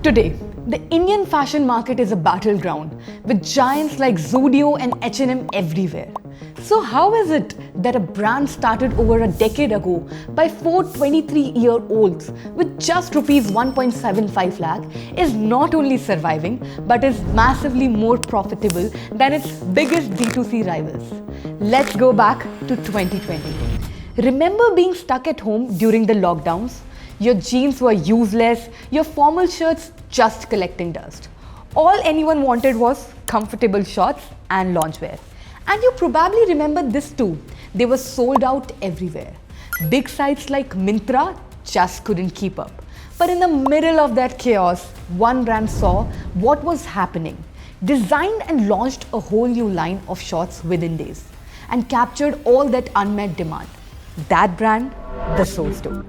Today, the Indian fashion market is a battleground with giants like Zudio and H&M everywhere. So how is it that a brand started over a decade ago by four 23-year-olds with just rupees 1.75 lakh is not only surviving but is massively more profitable than its biggest D2C rivals? Let's go back to 2020. Remember being stuck at home during the lockdowns? Your jeans were useless, your formal shirts just collecting dust. All anyone wanted was comfortable shorts and loungewear. And you probably remember this too. They were sold out everywhere. Big sites like Myntra just couldn't keep up. But in the middle of that chaos, one brand saw what was happening, designed and launched a whole new line of shorts within days, and captured all that unmet demand. That brand, the Soul Store.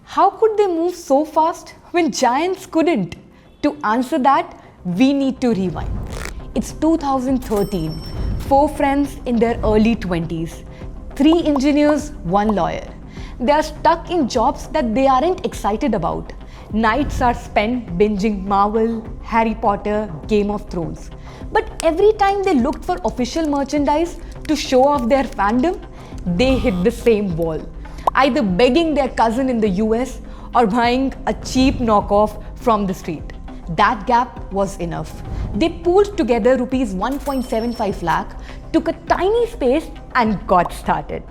How could they move so fast when giants couldn't? To answer that, we need to rewind. It's 2013. Four friends in their early 20s. 3 engineers, 1 lawyer. They are stuck in jobs that they aren't excited about. Nights are spent binging Marvel, Harry Potter, Game of Thrones. But every time they looked for official merchandise to show off their fandom, they hit the same wall. Either begging their cousin in the US or buying a cheap knockoff from the street. That gap was enough. They pooled together rupees 1.75 lakh, took a tiny space and got started.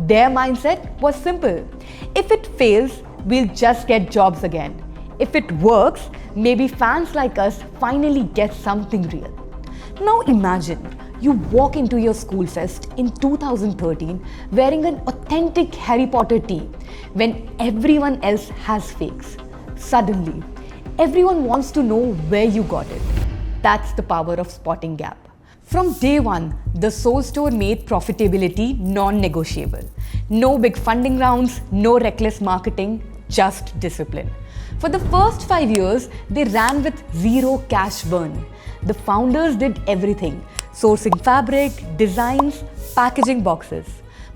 Their mindset was simple. If it fails, we'll just get jobs again. If it works, maybe fans like us finally get something real. Now imagine you walk into your school fest in 2013 wearing an authentic Harry Potter tee when everyone else has fakes. Suddenly, everyone wants to know where you got it. That's the power of spotting gap. From day one, the Soul Store made profitability non-negotiable. No big funding rounds, no reckless marketing, just discipline. For the first 5 years, they ran with zero cash burn. The founders did everything: sourcing fabric, designs, packaging boxes.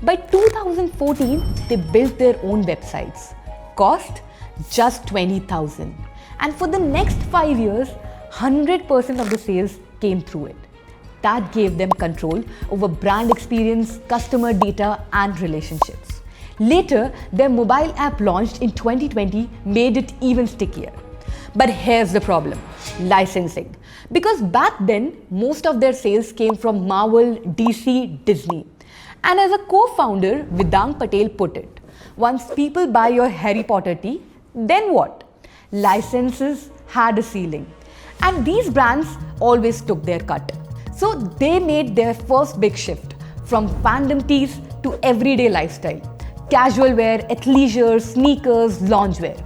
By 2014, they built their own websites. Cost? Just 20,000. And for the next 5 years, 100% of the sales came through it. That gave them control over brand experience, customer data, and relationships. Later, their mobile app launched in 2020 made it even stickier. But here's the problem: licensing. Because back then, most of their sales came from Marvel, DC, Disney. And as a co-founder, Vedant Patel put it, once people buy your Harry Potter tee, then what? Licenses had a ceiling. And these brands always took their cut. So they made their first big shift from fandom tees to everyday lifestyle. Casual wear, athleisure, sneakers, loungewear.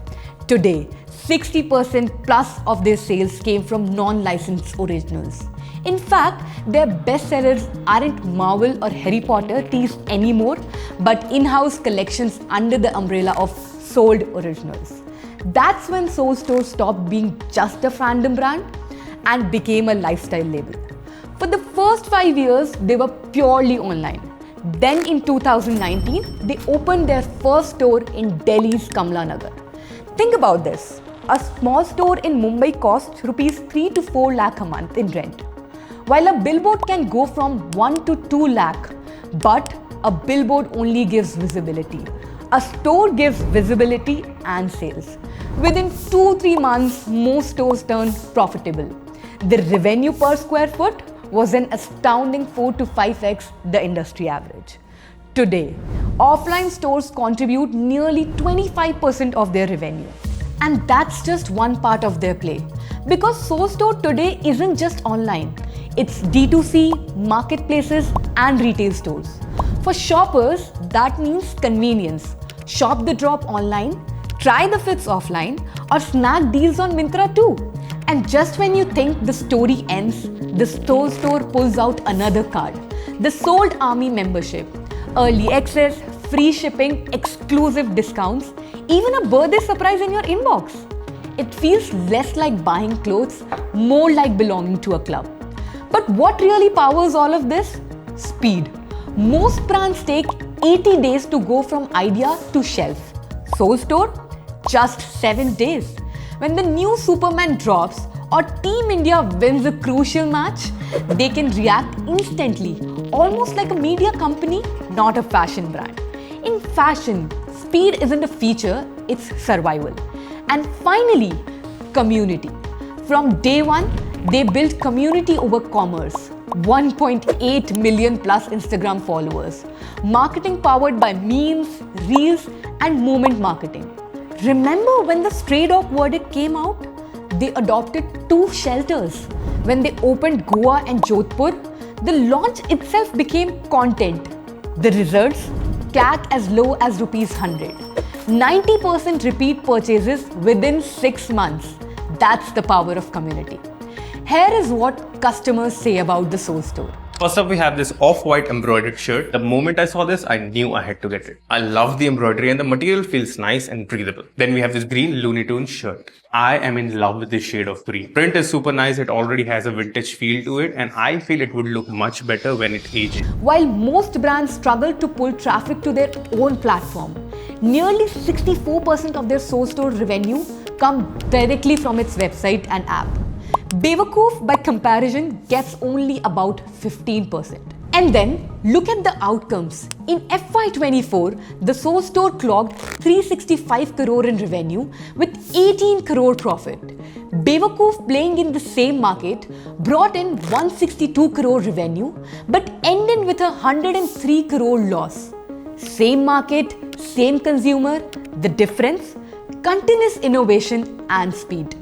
Today, 60% plus of their sales came from non-licensed originals. In fact, their bestsellers aren't Marvel or Harry Potter tees anymore, but in-house collections under the umbrella of sold originals. That's when Soul Store stopped being just a fandom brand and became a lifestyle label. For the first 5 years, they were purely online. Then in 2019, they opened their first store in Delhi's Kamla Nagar. Think about this. A small store in Mumbai costs rupees 3 to 4 lakh a month in rent, while a billboard can go from 1 to 2 lakh. But a billboard only gives visibility. A store gives visibility and sales. Within 2-3 months, most stores turned profitable. The revenue per square foot was an astounding 4 to 5x the industry average. Today, offline stores contribute nearly 25% of their revenue. And that's just one part of their play. Because Soul Store today isn't just online. It's D2C, marketplaces, and retail stores. For shoppers, that means convenience. Shop the drop online, try the fits offline, or snag deals on Myntra too. And just when you think the story ends, the Soul Store pulls out another card. The Sold Army membership. Early access, free shipping, exclusive discounts, even a birthday surprise in your inbox. It feels less like buying clothes, more like belonging to a club. But what really powers all of this? Speed. Most brands take 80 days to go from idea to shelf. Soul Store? Just 7 days. When the new Superman drops or Team India wins a crucial match, they can react instantly, almost like a media company, not a fashion brand. In fashion, speed isn't a feature, it's survival. And finally, community. From day one, they built community over commerce. 1.8 million plus Instagram followers. Marketing powered by memes, reels, and moment marketing. Remember when the stray dog verdict came out? They adopted 2 shelters. When they opened Goa and Jodhpur, the launch itself became content. The results? CAC as low as ₹100. 90% repeat purchases within 6 months. That's the power of community. Here is what customers say about the Soul Store. First up, we have this off-white embroidered shirt. The moment I saw this, I knew I had to get it. I love the embroidery and the material feels nice and breathable. Then we have this green Looney Tunes shirt. I am in love with this shade of green. Print is super nice. It already has a vintage feel to it, and I feel it would look much better when it ages. While most brands struggle to pull traffic to their own platform, nearly 64% of their Soul Store revenue come directly from its website and app. Bewakoof, by comparison, gets only about 15%. And then, look at the outcomes. In FY24, the Soul Store clocked 365 crore in revenue with 18 crore profit. Bewakoof, playing in the same market, brought in 162 crore revenue but ended with a 103 crore loss. Same market, same consumer, the difference? Continuous innovation and speed.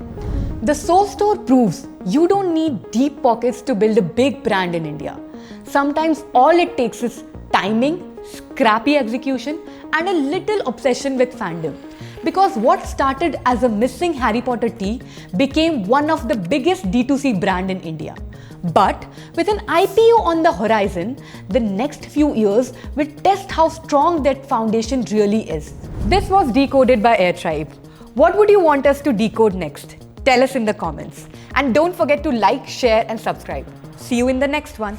The Soul Store proves you don't need deep pockets to build a big brand in India. Sometimes all it takes is timing, scrappy execution, and a little obsession with fandom. Because what started as a missing Harry Potter tee became one of the biggest D2C brand in India. But with an IPO on the horizon, the next few years will test how strong that foundation really is. This was decoded by Airtribe. What would you want us to decode next? Tell us in the comments. And don't forget to like, share, and subscribe. See you in the next one.